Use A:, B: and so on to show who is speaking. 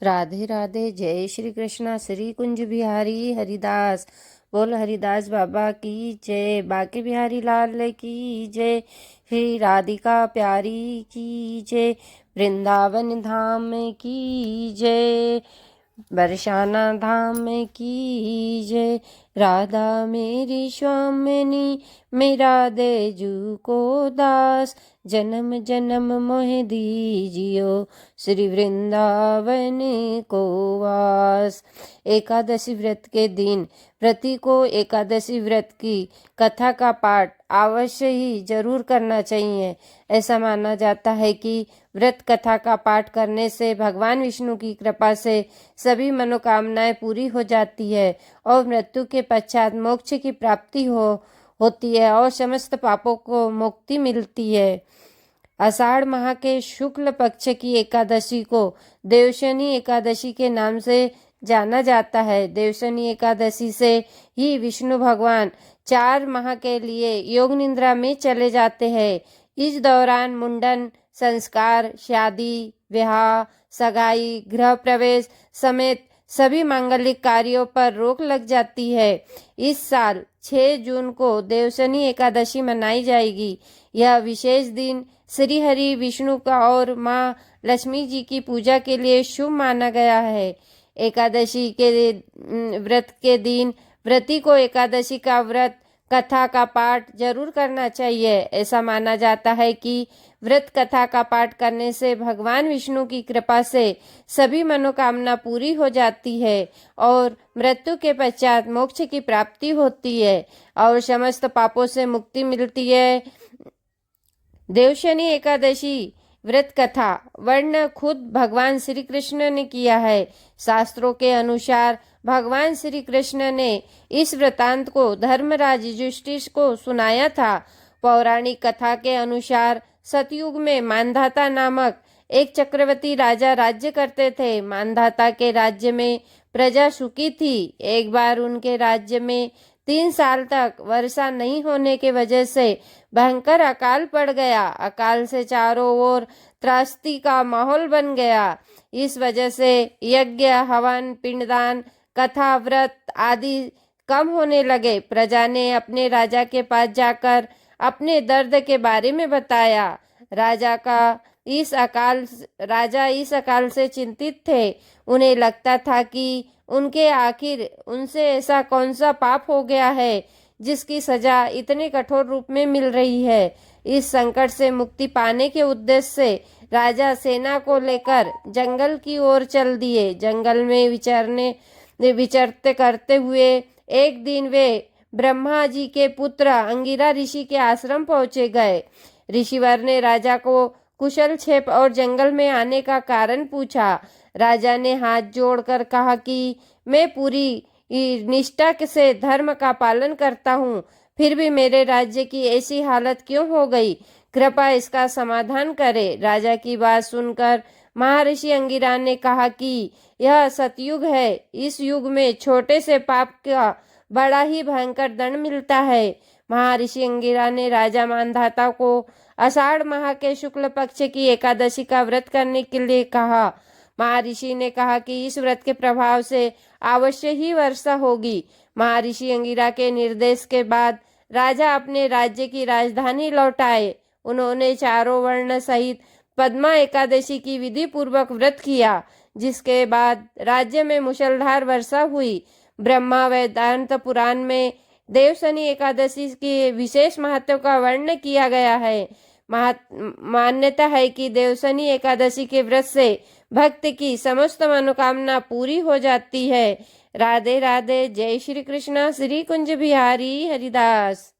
A: राधे राधे। जय श्री कृष्णा। श्री कुंज बिहारी हरिदास। बोल हरिदास बाबा की जय। बाके बिहारी लाल की जय। श्री राधिका प्यारी की जय। वृंदावन धाम की जय। बरसाना धाम की जय। राधा मेरी स्वामिनी, मेरा देजू को दास। जन्म जन्म मोह दीजियो, श्री वृंदावन को वास। एकादशी व्रत के दिन व्रती को एकादशी व्रत की कथा का पाठ अवश्य ही जरूर करना चाहिए। ऐसा माना जाता है कि व्रत कथा का पाठ करने से भगवान विष्णु की कृपा से सभी मनोकामनाएं पूरी हो जाती है और मृत्यु के पश्चात मोक्ष की प्राप्ति होती है और समस्त पापों को मुक्ति मिलती है। आषाढ़ माह के शुक्ल पक्ष की एकादशी को देवशनी एकादशी के नाम से जाना जाता है। देवशनी एकादशी से ही विष्णु भगवान 4 माह के लिए योग निद्रा में चले जाते हैं। इस दौरान मुंडन संस्कार, शादी, विवाह, सगाई, गृह प्रवेश समेत सभी मांगलिक कार्यों पर रोक लग जाती है। इस साल 6 जून को देवशनी एकादशी मनाई जाएगी। यह विशेष दिन श्री हरि विष्णु का और माँ लक्ष्मी जी की पूजा के लिए शुभ माना गया है। एकादशी के व्रत के दिन व्रती को एकादशी का व्रत कथा का पाठ जरूर करना चाहिए। ऐसा माना जाता है कि व्रत कथा का पाठ करने से भगवान विष्णु की कृपा से सभी मनोकामना पूरी हो जाती है और मृत्यु के पश्चात मोक्ष की प्राप्ति होती है और समस्त पापों से मुक्ति मिलती है। देवशनी एकादशी व्रत कथा वर्ण खुद भगवान श्री कृष्ण ने किया है। शास्त्रों के अनुसार भगवान श्री कृष्ण ने इस वृतांत को धर्मराज युधिष्ठिर को सुनाया था। पौराणिक कथा के अनुसार सतयुग में मानधाता नामक एक चक्रवर्ती राजा राज्य करते थे। मानधाता के राज्य में प्रजा सुखी थी। एक बार उनके राज्य में 3 साल तक वर्षा नहीं होने के वजह से भयंकर अकाल पड़ गया। अकाल से चारों ओर त्रासदी का माहौल बन गया। इस वजह से यज्ञ, हवन, पिंडदान, कथा, व्रत आदि कम होने लगे। प्रजा ने अपने राजा के पास जाकर अपने दर्द के बारे में बताया। राजा इस अकाल से चिंतित थे। उन्हें लगता था कि उनके आखिर उनसे ऐसा कौन सा पाप हो गया है जिसकी सजा इतने कठोर रूप में मिल रही है। इस संकट से मुक्ति पाने के उद्देश्य से राजा सेना को लेकर जंगल की ओर चल दिए। जंगल में विचरते करते हुए एक दिन वे ब्रह्मा जी के पुत्र अंगिरा ऋषि के आश्रम पहुंचे गए। ऋषिवर ने राजा को कुशल क्षेप और जंगल में आने का कारण पूछा। राजा ने हाथ जोड़कर कहा कि मैं पूरी निष्ठा से धर्म का पालन करता हूँ, फिर भी मेरे राज्य की ऐसी हालत क्यों हो गई? कृपया इसका समाधान करे। राजा की बात सुनकर महर्षि अंगिरा ने कहा कि यह सतयुग है। इस युग में छोटे से पाप का बड़ा ही भयंकर दंड मिलता है। महर्षि अंगिरा ने राजा मानधाता को आषाढ़ माह के शुक्ल पक्ष की एकादशी का व्रत करने के लिए कहा। महर्षि ने कहा कि इस व्रत के प्रभाव से अवश्य ही वर्षा होगी। महर्षि अंगिरा के निर्देश के बाद राजा अपने राज्य की राजधानी लौट आए। उन्होंने चारों वर्ण सहित पद्मा एकादशी की विधि पूर्वक व्रत किया, जिसके बाद राज्य में मूसलाधार वर्षा हुई। ब्रह्मा वेदांत पुराण में देवशनी एकादशी के विशेष महत्व का वर्णन किया गया है। मान्यता है कि देवशनी एकादशी के व्रत से भक्त की समस्त मनोकामना पूरी हो जाती है। राधे राधे। जय श्री कृष्ण। श्री कुंज बिहारी हरिदास।